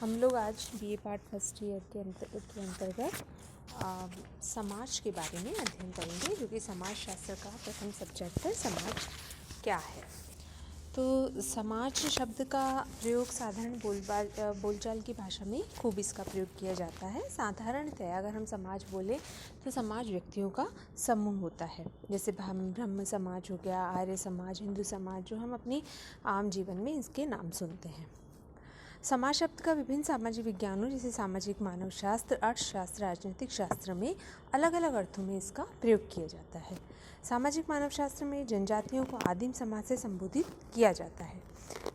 हम लोग आज बीए पार्ट फर्स्ट ईयर के अंतर्गत समाज के बारे में अध्ययन करेंगे, जो कि समाज शास्त्र का प्रथम सब्जेक्ट है। समाज क्या है? तो समाज शब्द का प्रयोग साधारण बोलचाल की भाषा में खूब इसका प्रयोग किया जाता है। साधारणतया अगर हम समाज बोले तो समाज व्यक्तियों का समूह होता है, जैसे ब्रह्म समाज हो गया, आर्य समाज, हिंदू समाज, जो हम अपने आम जीवन में इसके नाम सुनते हैं। समाज शब्द का विभिन्न सामाजिक विज्ञानों जैसे सामाजिक मानवशास्त्र, अर्थशास्त्र, राजनीतिक शास्त्र में अलग अलग अर्थों में इसका प्रयोग किया जाता है। सामाजिक मानवशास्त्र में जनजातियों को आदिम समाज से संबोधित किया जाता है।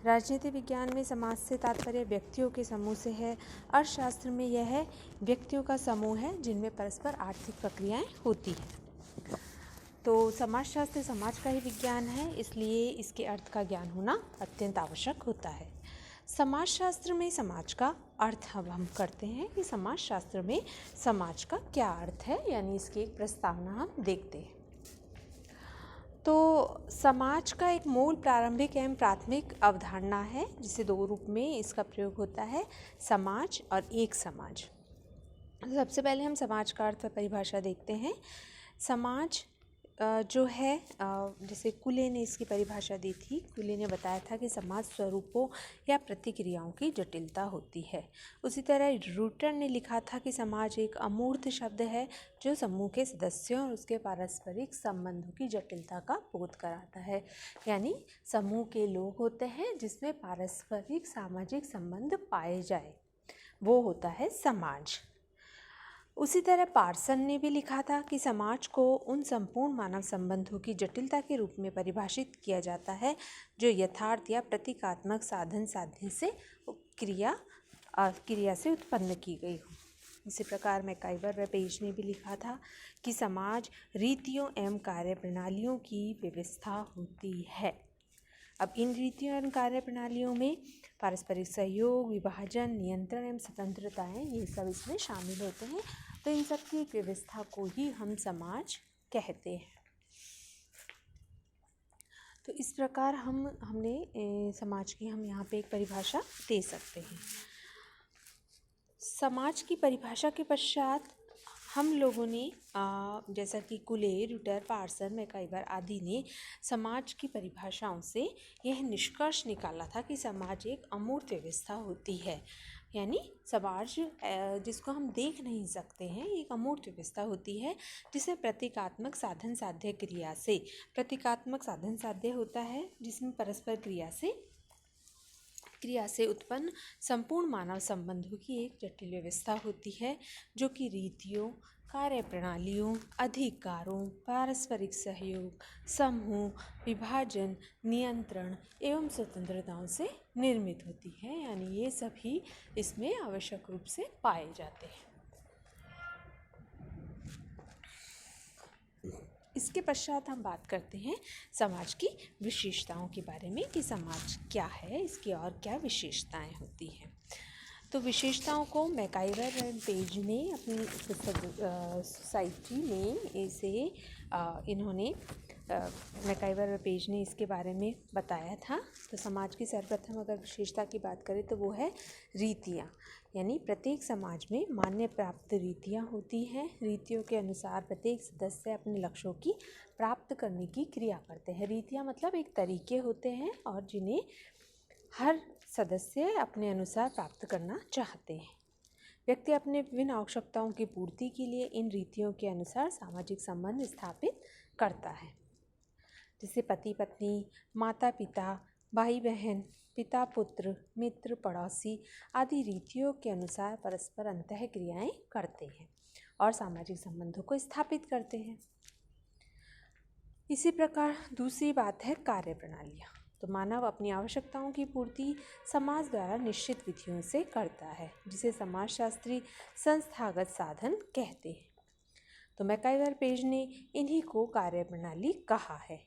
राजनीतिक विज्ञान में समाज से तात्पर्य व्यक्तियों के समूह से है। अर्थशास्त्र में यह है व्यक्तियों का समूह है जिनमें परस्पर आर्थिक प्रक्रियाएं होती हैं। तो समाजशास्त्र समाज का ही विज्ञान है, इसलिए इसके अर्थ का ज्ञान होना अत्यंत आवश्यक होता है। समाजशास्त्र में समाज का अर्थ अब हम करते हैं कि समाजशास्त्र में समाज का क्या अर्थ है, यानी इसकी एक प्रस्तावना हम देखते हैं। तो समाज का एक मूल प्रारंभिक एवं प्राथमिक अवधारणा है, जिसे दो रूप में इसका प्रयोग होता है, समाज और एक समाज। सबसे पहले हम समाज का अर्थ परिभाषा देखते हैं। समाज जो है, जैसे कुले ने इसकी परिभाषा दी थी। कुले ने बताया था कि समाज स्वरूपों या प्रतिक्रियाओं की जटिलता होती है। उसी तरह रूटर ने लिखा था कि समाज एक अमूर्त शब्द है जो समूह के सदस्यों और उसके पारस्परिक संबंधों की जटिलता का बोध कराता है। यानी समूह के लोग होते हैं जिसमें पारस्परिक सामाजिक संबंध पाए जाए, वो होता है समाज। उसी तरह पार्सन ने भी लिखा था कि समाज को उन संपूर्ण मानव संबंधों की जटिलता के रूप में परिभाषित किया जाता है जो यथार्थ या प्रतीकात्मक साधन साध्य से क्रिया से उत्पन्न की गई हो। इसी प्रकार मैकाइवर व पेज ने भी लिखा था कि समाज रीतियों एवं कार्य प्रणालियों की व्यवस्था होती है। अब इन रीतियों एवं कार्य प्रणालियों में पारस्परिक सहयोग, विभाजन, नियंत्रण एवं स्वतंत्रताएं, ये सब इसमें शामिल होते हैं। तो इन सब की एक व्यवस्था को ही हम समाज कहते हैं। तो इस प्रकार हमने समाज की हम यहाँ पे एक परिभाषा दे सकते हैं। समाज की परिभाषा के पश्चात हम लोगों ने जैसा कि कुले, रूटर, पार्सन, मैकाइवर आदि ने समाज की परिभाषाओं से यह निष्कर्ष निकाला था कि समाज एक अमूर्त व्यवस्था होती है। यानी समाज जिसको हम देख नहीं सकते हैं, एक अमूर्त व्यवस्था होती है जिसे प्रतीकात्मक साधन साध्य क्रिया से, प्रतीकात्मक साधन साध्य होता है जिसमें परस्पर क्रिया से उत्पन्न संपूर्ण मानव संबंधों की एक जटिल व्यवस्था होती है, जो कि रीतियों, कार्य प्रणालियों, अधिकारों, पारस्परिक सहयोग, समूह, विभाजन, नियंत्रण एवं स्वतंत्रताओं से निर्मित होती है। यानी ये सभी इसमें आवश्यक रूप से पाए जाते हैं। इसके पश्चात हम बात करते हैं समाज की विशेषताओं के बारे में कि समाज क्या है, इसकी और क्या विशेषताएं होती हैं। तो विशेषताओं को मैकाइवर एंड पेज ने अपनी सोसाइटी में इसे इन्होंने मैकाइवर और पेज ने इसके बारे में बताया था। तो समाज की सर्वप्रथम अगर विशेषता की बात करें तो वो है रीतियाँ। यानी प्रत्येक समाज में मान्य प्राप्त रीतियाँ होती हैं। रीतियों के अनुसार प्रत्येक सदस्य अपने लक्ष्यों की प्राप्त करने की क्रिया करते हैं। रीतियाँ मतलब एक तरीके होते हैं और जिन्हें हर सदस्य अपने अनुसार प्राप्त करना चाहते हैं। व्यक्ति अपने विभिन्न आवश्यकताओं की पूर्ति के लिए इन रीतियों के अनुसार सामाजिक संबंध स्थापित करता है, जैसे पति पत्नी, माता पिता, भाई बहन, पिता पुत्र, मित्र, पड़ोसी आदि रीतियों के अनुसार परस्पर अंतः क्रियाएं करते हैं और सामाजिक संबंधों को स्थापित करते हैं। इसी प्रकार दूसरी बात है कार्य प्रणालियाँ। तो मानव अपनी आवश्यकताओं की पूर्ति समाज द्वारा निश्चित विधियों से करता है, जिसे समाजशास्त्री संस्थागत साधन कहते हैं। तो मैकाइवर पेज ने इन्हीं को कार्य प्रणाली कहा है।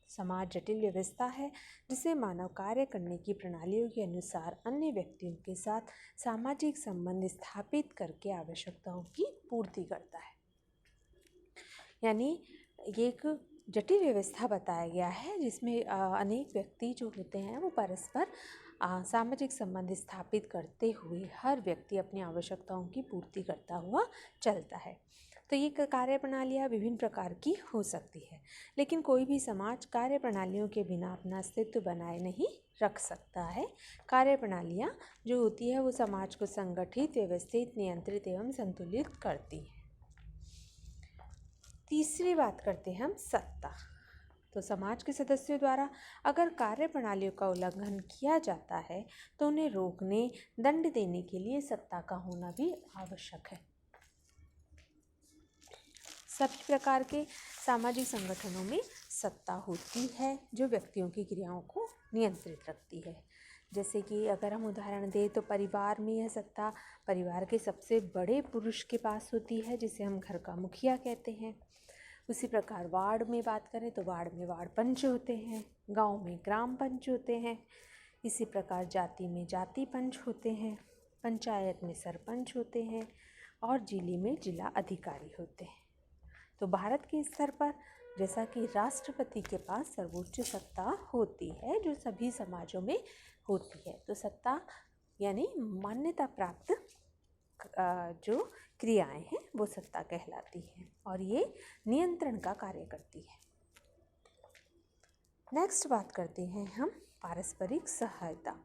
समाज जटिल व्यवस्था है जिसे मानव कार्य करने की प्रणालियों के अनुसार अन्य व्यक्तियों के साथ सामाजिक संबंध स्थापित करके आवश्यकताओं की पूर्ति करता है। यानी ये एक जटिल व्यवस्था बताया गया है जिसमें अनेक व्यक्ति जो होते हैं वो परस्पर सामाजिक संबंध स्थापित करते हुए हर व्यक्ति अपनी आवश्यकताओं की पूर्ति करता हुआ चलता है। तो ये कार्य प्रणालियाँ विभिन्न प्रकार की हो सकती है, लेकिन कोई भी समाज कार्य प्रणालियों के बिना अपना अस्तित्व बनाए नहीं रख सकता है। कार्य प्रणालियाँ जो होती है वो समाज को संगठित, व्यवस्थित, नियंत्रित एवं संतुलित करती है। तीसरी बात करते हैं हम सत्ता। तो समाज के सदस्यों द्वारा अगर कार्य प्रणालियों का उल्लंघन किया जाता है तो उन्हें रोकने, दंड देने के लिए सत्ता का होना भी आवश्यक है। सभी प्रकार के सामाजिक संगठनों में सत्ता होती है जो व्यक्तियों की क्रियाओं को नियंत्रित रखती है। जैसे कि अगर हम उदाहरण दें तो परिवार में यह सत्ता परिवार के सबसे बड़े पुरुष के पास होती है, जिसे हम घर का मुखिया कहते हैं। उसी प्रकार वार्ड में बात करें तो वार्ड में वार्ड पंच होते हैं, गांव में ग्राम पंच होते हैं। इसी प्रकार जाति में जाति पंच होते हैं, पंचायत में सरपंच होते हैं और जिले में जिला अधिकारी होते हैं। तो भारत के स्तर पर जैसा कि राष्ट्रपति के पास सर्वोच्च सत्ता होती है जो सभी समाजों में होती है। तो सत्ता यानी मान्यता प्राप्त जो क्रियाएं हैं वो सत्ता कहलाती हैं और ये नियंत्रण का कार्य करती है। नेक्स्ट बात करते हैं हम पारस्परिक सहायता।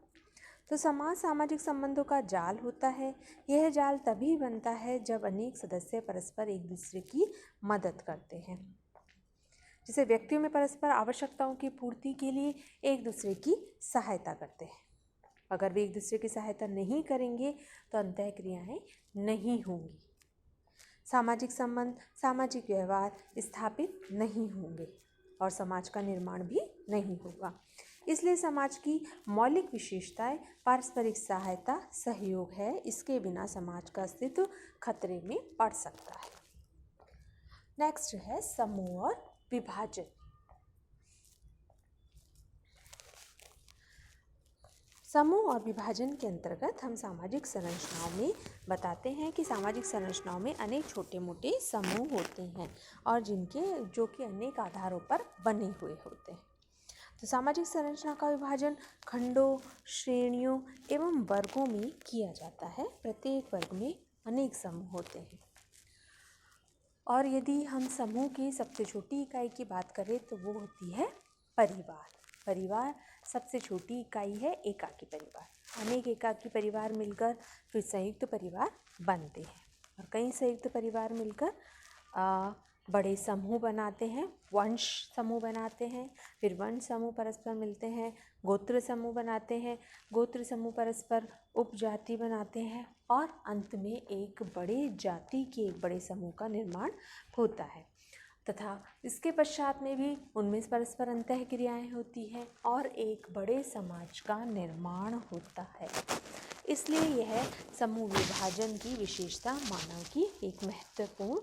तो समाज सामाजिक संबंधों का जाल होता है। यह जाल तभी बनता है जब अनेक सदस्य परस्पर एक दूसरे की मदद करते हैं। जैसे व्यक्तियों में परस्पर आवश्यकताओं की पूर्ति के लिए एक दूसरे की सहायता करते हैं। अगर वे एक दूसरे की सहायता नहीं करेंगे तो अंतः क्रियाएं नहीं होंगी, सामाजिक संबंध, सामाजिक व्यवहार स्थापित नहीं होंगे और समाज का निर्माण भी नहीं होगा। इसलिए समाज की मौलिक विशेषताएं पारस्परिक सहायता, सहयोग है। इसके बिना समाज का अस्तित्व खतरे में पड़ सकता है। नेक्स्ट है समूह और विभाजन। समूह और विभाजन के अंतर्गत हम सामाजिक संरचनाओं में बताते हैं कि सामाजिक संरचनाओं में अनेक छोटे मोटे समूह होते हैं और जो कि अनेक आधारों पर बने हुए होते हैं। तो सामाजिक संरचना का विभाजन खंडों, श्रेणियों एवं वर्गों में किया जाता है। प्रत्येक वर्ग में अनेक समूह होते हैं और यदि हम समूह की सबसे छोटी इकाई की बात करें तो वो होती है परिवार। परिवार सबसे छोटी इकाई है एकाकी परिवार। अनेक एकाकी परिवार मिलकर फिर संयुक्त परिवार बनते हैं और कई संयुक्त परिवार मिलकर बड़े समूह बनाते हैं, वंश समूह बनाते हैं। फिर वंश समूह परस्पर मिलते हैं, गोत्र समूह बनाते हैं, गोत्र समूह परस्पर उपजाति बनाते हैं और अंत में एक बड़े जाति के एक बड़े समूह का निर्माण होता है तथा इसके पश्चात में भी उनमें परस्पर अंतः क्रियाएँ होती हैं और एक बड़े समाज का निर्माण होता है। इसलिए यह समूह विभाजन की विशेषता मानव की एक महत्वपूर्ण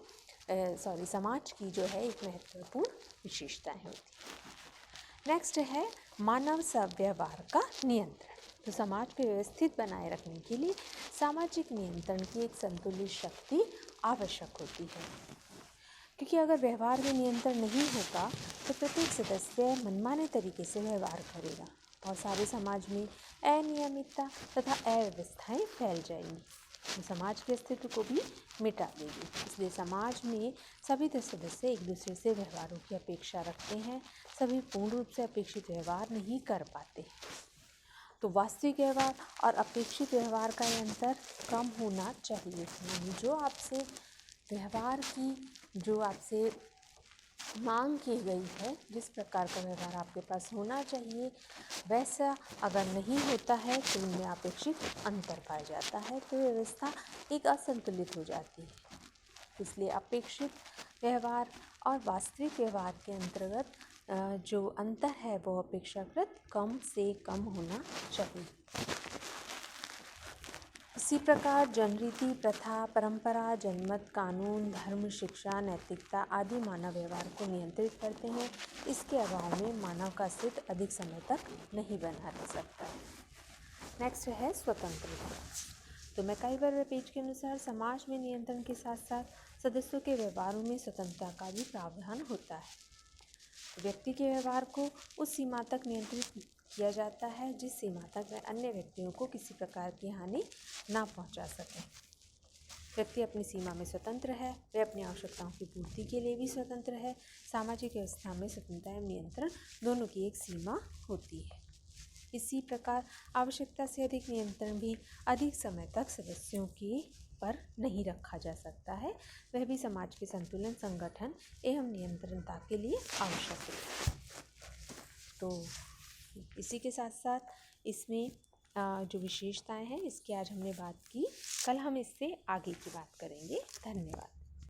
समाज की जो है एक महत्वपूर्ण विशेषताएं होती है। नेक्स्ट है मानव व्यवहार का नियंत्रण। तो समाज को व्यवस्थित बनाए रखने के लिए सामाजिक नियंत्रण की एक संतुलित शक्ति आवश्यक होती है, क्योंकि अगर व्यवहार में नियंत्रण नहीं होगा तो प्रत्येक सदस्य मनमाने तरीके से व्यवहार करेगा और सारे समाज में अनियमितता तथा अव्यवस्थाएं फैल जाएंगी, तो समाज के अस्तित्व को भी मिटा देगी। इसलिए समाज में सभी सदस्य एक दूसरे से व्यवहारों की अपेक्षा रखते हैं। सभी पूर्ण रूप से अपेक्षित व्यवहार नहीं कर पाते, तो वास्तविक व्यवहार और अपेक्षित व्यवहार का अंतर कम होना चाहिए। यानी जो आपसे व्यवहार की जो आपसे मांग की गई है, जिस प्रकार का व्यवहार आपके पास होना चाहिए वैसा अगर नहीं होता है तो उनमें अपेक्षित अंतर पाया जाता है, तो व्यवस्था एक असंतुलित हो जाती है। इसलिए अपेक्षित व्यवहार और वास्तविक व्यवहार के अंतर्गत जो अंतर है वो अपेक्षाकृत कम से कम होना चाहिए। इसी प्रकार जनरीति, प्रथा, परंपरा, जनमत, कानून, धर्म, शिक्षा, नैतिकता आदि मानव व्यवहार को नियंत्रित करते हैं। इसके अभाव में मानव का अस्तित्व अधिक समय तक नहीं बना रह सकता है। नेक्स्ट है स्वतंत्रता। तो मैकाइवर पेज के अनुसार समाज में नियंत्रण के साथ साथ सदस्यों के व्यवहारों में स्वतंत्रता का भी प्रावधान होता है। व्यक्ति के व्यवहार को उस सीमा तक नियंत्रित किया जाता है जिस सीमा तक वह अन्य व्यक्तियों को किसी प्रकार की हानि ना पहुंचा सके। व्यक्ति अपनी सीमा में स्वतंत्र है, वह अपनी आवश्यकताओं की पूर्ति के लिए भी स्वतंत्र है। सामाजिक व्यवस्था में स्वतंत्रता एवं नियंत्रण दोनों की एक सीमा होती है। इसी प्रकार आवश्यकता से अधिक नियंत्रण भी अधिक समय तक सदस्यों की पर नहीं रखा जा सकता है, वह भी समाज के संतुलन, संगठन एवं नियंत्रणता के लिए आवश्यक है। तो इसी के साथ साथ इसमें जो विशेषताएं हैं इसकी आज हमने बात की। कल हम इससे आगे की बात करेंगे। धन्यवाद।